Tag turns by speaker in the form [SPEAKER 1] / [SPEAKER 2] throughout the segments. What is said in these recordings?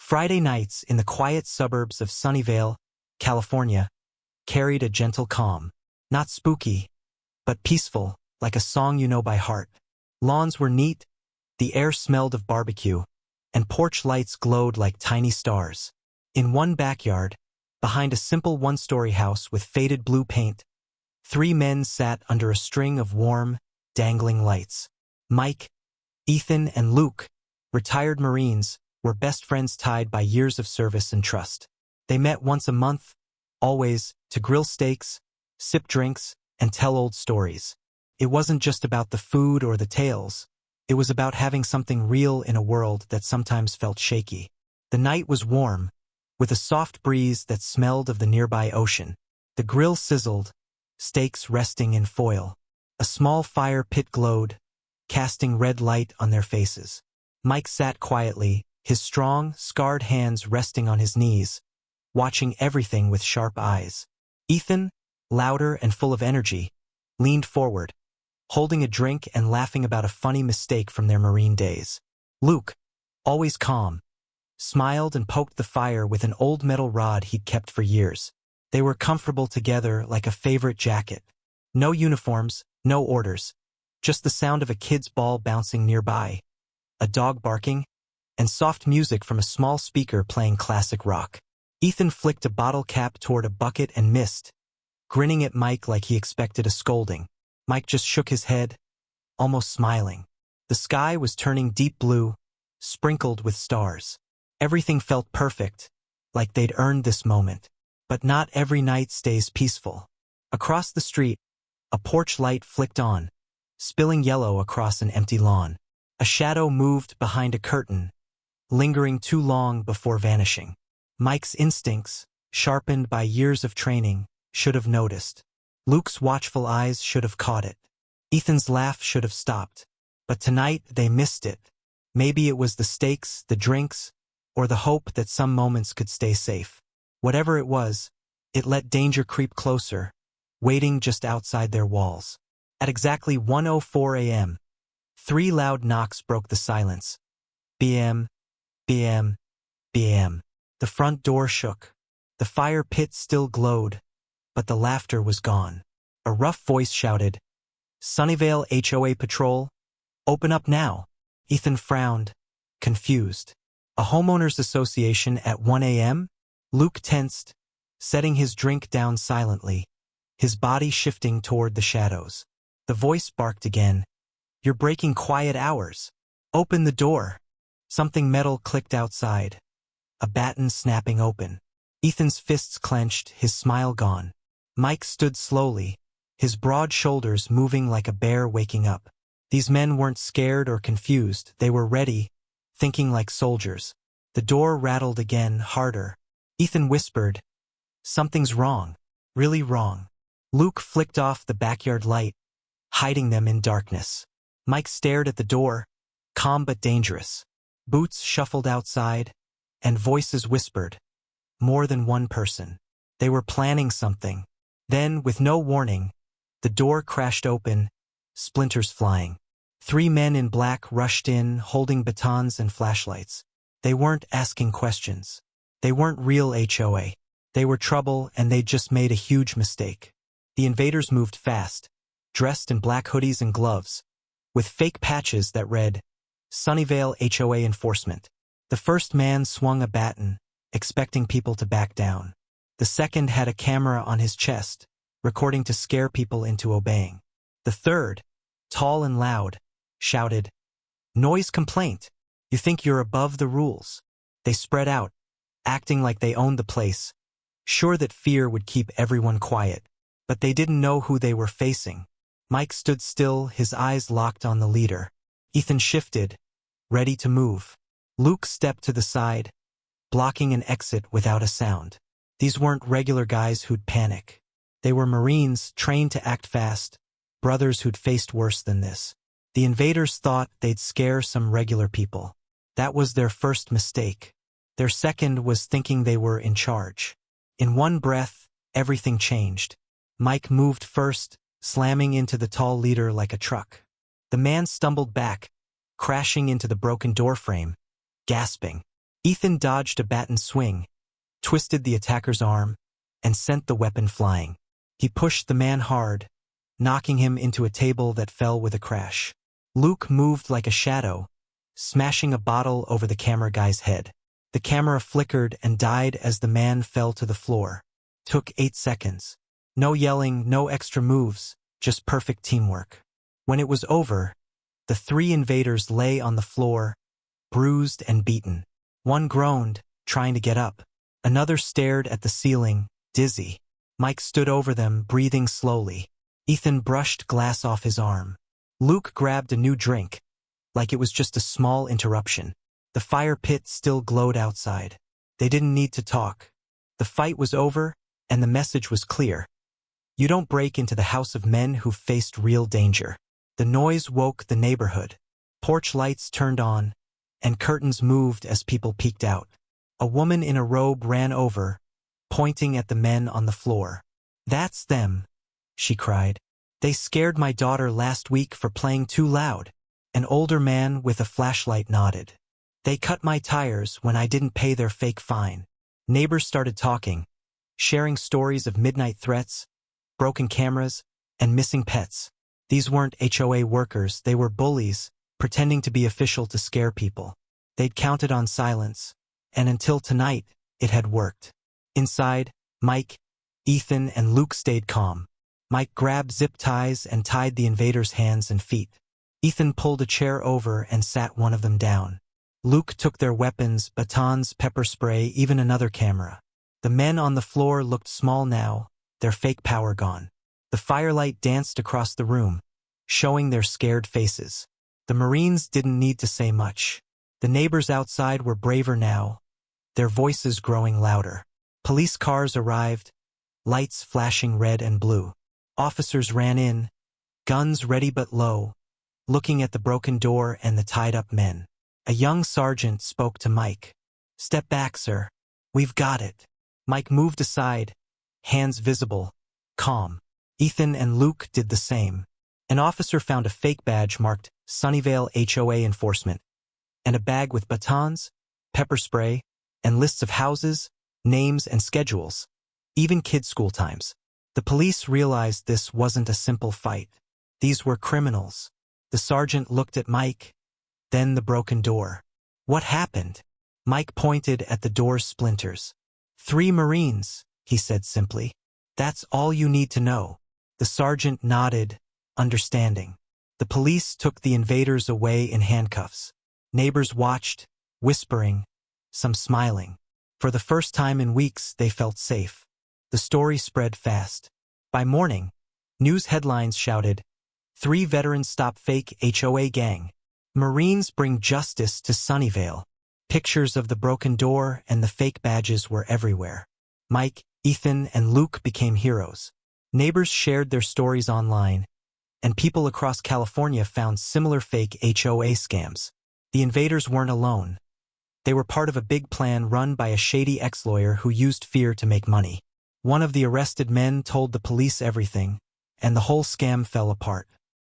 [SPEAKER 1] Friday nights in the quiet suburbs of Sunnyvale, California, carried a gentle calm. Not spooky, but peaceful, like a song you know by heart. Lawns were neat, the air smelled of barbecue, and porch lights glowed like tiny stars. In one backyard, behind a simple one-story house with faded blue paint, 3 men sat under a string of warm, dangling lights. Mike, Ethan, and Luke, retired Marines, were best friends tied by years of service and trust. They met once a month, always, to grill steaks, sip drinks, and tell old stories. It wasn't just about the food or the tales. It was about having something real in a world that sometimes felt shaky. The night was warm, with a soft breeze that smelled of the nearby ocean. The grill sizzled, steaks resting in foil. A small fire pit glowed, casting red light on their faces. Mike sat quietly, his strong, scarred hands resting on his knees, watching everything with sharp eyes. Ethan, louder and full of energy, leaned forward, holding a drink and laughing about a funny mistake from their Marine days. Luke, always calm, smiled and poked the fire with an old metal rod he'd kept for years. They were comfortable together like a favorite jacket. No uniforms, no orders, just the sound of a kid's ball bouncing nearby, a dog barking, and soft music from a small speaker playing classic rock. Ethan flicked a bottle cap toward a bucket and missed, grinning at Mike like he expected a scolding. Mike just shook his head, almost smiling. The sky was turning deep blue, sprinkled with stars. Everything felt perfect, like they'd earned this moment. But not every night stays peaceful. Across the street, a porch light flicked on, spilling yellow across an empty lawn. A shadow moved behind a curtain, lingering too long before vanishing. Mike's instincts, sharpened by years of training, should have noticed. Luke's watchful eyes should have caught it. Ethan's laugh should have stopped. But tonight they missed it. Maybe it was the steaks, the drinks, or the hope that some moments could stay safe. Whatever it was, it let danger creep closer, waiting just outside their walls. At exactly 1:04 a.m., 3 loud knocks broke the silence. BM, BM, BM. The front door shook. The fire pit still glowed, but the laughter was gone. A rough voice shouted, "Sunnyvale HOA Patrol, open up now." Ethan frowned, confused. A homeowners association at 1 a.m.? Luke tensed, setting his drink down silently, his body shifting toward the shadows. The voice barked again, "You're breaking quiet hours. Open the door." Something metal clicked outside, a baton snapping open. Ethan's fists clenched, his smile gone. Mike stood slowly, his broad shoulders moving like a bear waking up. These men weren't scared or confused, they were ready, thinking like soldiers. The door rattled again, harder. Ethan whispered, "Something's wrong, really wrong." Luke flicked off the backyard light, hiding them in darkness. Mike stared at the door, calm but dangerous. Boots shuffled outside, and voices whispered. More than one person. They were planning something. Then, with no warning, the door crashed open, splinters flying. 3 men in black rushed in, holding batons and flashlights. They weren't asking questions. They weren't real HOA. They were trouble, and they'd just made a huge mistake. The invaders moved fast, dressed in black hoodies and gloves, with fake patches that read, "Sunnyvale HOA Enforcement." The first man swung a baton, expecting people to back down. The second had a camera on his chest, recording to scare people into obeying. The third, tall and loud, shouted, "Noise complaint. You think you're above the rules." They spread out, acting like they owned the place, sure that fear would keep everyone quiet. But they didn't know who they were facing. Mike stood still, his eyes locked on the leader. Ethan shifted, ready to move. Luke stepped to the side, blocking an exit without a sound. These weren't regular guys who'd panic. They were Marines trained to act fast, brothers who'd faced worse than this. The invaders thought they'd scare some regular people. That was their first mistake. Their second was thinking they were in charge. In one breath, everything changed. Mike moved first, slamming into the tall leader like a truck. The man stumbled back, crashing into the broken doorframe, gasping. Ethan dodged a baton swing, twisted the attacker's arm, and sent the weapon flying. He pushed the man hard, knocking him into a table that fell with a crash. Luke moved like a shadow, smashing a bottle over the camera guy's head. The camera flickered and died as the man fell to the floor. Took 8 seconds. No yelling, no extra moves, just perfect teamwork. When it was over, the 3 invaders lay on the floor, bruised and beaten. One groaned, trying to get up. Another stared at the ceiling, dizzy. Mike stood over them, breathing slowly. Ethan brushed glass off his arm. Luke grabbed a new drink, like it was just a small interruption. The fire pit still glowed outside. They didn't need to talk. The fight was over, and the message was clear. You don't break into the house of men who faced real danger. The noise woke the neighborhood. Porch lights turned on, and curtains moved as people peeked out. A woman in a robe ran over, pointing at the men on the floor. "That's them," she cried. "They scared my daughter last week for playing too loud." An older man with a flashlight nodded. "They cut my tires when I didn't pay their fake fine." Neighbors started talking, sharing stories of midnight threats, broken cameras, and missing pets. These weren't HOA workers, they were bullies, pretending to be official to scare people. They'd counted on silence, and until tonight, it had worked. Inside, Mike, Ethan, and Luke stayed calm. Mike grabbed zip ties and tied the invaders' hands and feet. Ethan pulled a chair over and sat one of them down. Luke took their weapons, batons, pepper spray, even another camera. The men on the floor looked small now, their fake power gone. The firelight danced across the room, showing their scared faces. The Marines didn't need to say much. The neighbors outside were braver now, their voices growing louder. Police cars arrived, lights flashing red and blue. Officers ran in, guns ready but low, looking at the broken door and the tied-up men. A young sergeant spoke to Mike. "Step back, sir. We've got it." Mike moved aside, hands visible, calm. Ethan and Luke did the same. An officer found a fake badge marked Sunnyvale HOA Enforcement, and a bag with batons, pepper spray, and lists of houses, names, and schedules, even kids' school times. The police realized this wasn't a simple fight. These were criminals. The sergeant looked at Mike, then the broken door. "What happened?" Mike pointed at the door's splinters. 3 Marines, he said simply. "That's all you need to know." The sergeant nodded, understanding. The police took the invaders away in handcuffs. Neighbors watched, whispering, some smiling. For the first time in weeks, they felt safe. The story spread fast. By morning, news headlines shouted, "3 veterans stop fake HOA gang. Marines bring justice to Sunnyvale." Pictures of the broken door and the fake badges were everywhere. Mike, Ethan, and Luke became heroes. Neighbors shared their stories online, and people across California found similar fake HOA scams. The invaders weren't alone. They were part of a big plan run by a shady ex-lawyer who used fear to make money. One of the arrested men told the police everything, and the whole scam fell apart.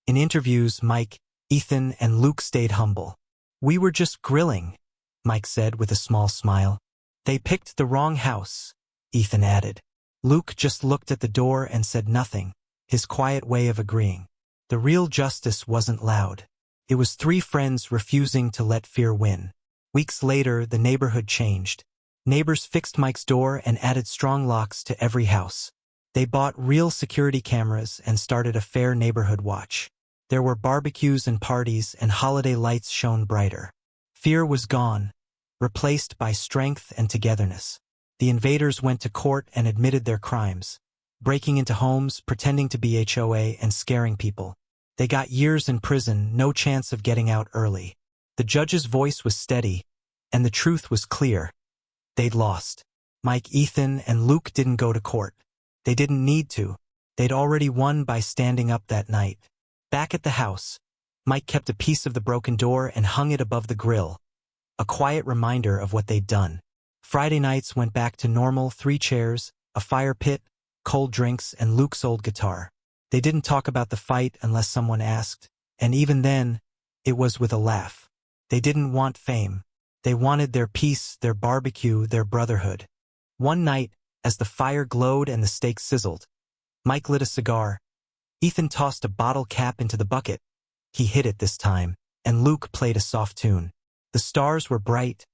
[SPEAKER 1] In interviews, Mike, Ethan, and Luke stayed humble. "We were just grilling," Mike said with a small smile. "They picked the wrong house," Ethan added. Luke just looked at the door and said nothing, his quiet way of agreeing. The real justice wasn't loud. It was 3 friends refusing to let fear win. Weeks later, the neighborhood changed. Neighbors fixed Mike's door and added strong locks to every house. They bought real security cameras and started a fair neighborhood watch. There were barbecues and parties, and holiday lights shone brighter. Fear was gone, replaced by strength and togetherness. The invaders went to court and admitted their crimes, breaking into homes, pretending to be HOA, and scaring people. They got years in prison, no chance of getting out early. The judge's voice was steady, and the truth was clear. They'd lost. Mike, Ethan, and Luke didn't go to court. They didn't need to. They'd already won by standing up that night. Back at the house, Mike kept a piece of the broken door and hung it above the grill, a quiet reminder of what they'd done. Friday nights went back to normal: 3 chairs, a fire pit, cold drinks, and Luke's old guitar. They didn't talk about the fight unless someone asked, and even then, it was with a laugh. They didn't want fame. They wanted their peace, their barbecue, their brotherhood. One night, as the fire glowed and the steak sizzled, Mike lit a cigar. Ethan tossed a bottle cap into the bucket. He hid it this time, and Luke played a soft tune. The stars were bright,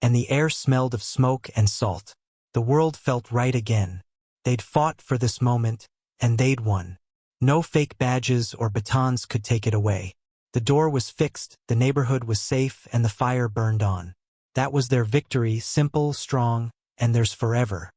[SPEAKER 1] and the air smelled of smoke and salt. The world felt right again. They'd fought for this moment, and they'd won. No fake badges or batons could take it away. The door was fixed, the neighborhood was safe, and the fire burned on. That was their victory, simple, strong, and theirs forever.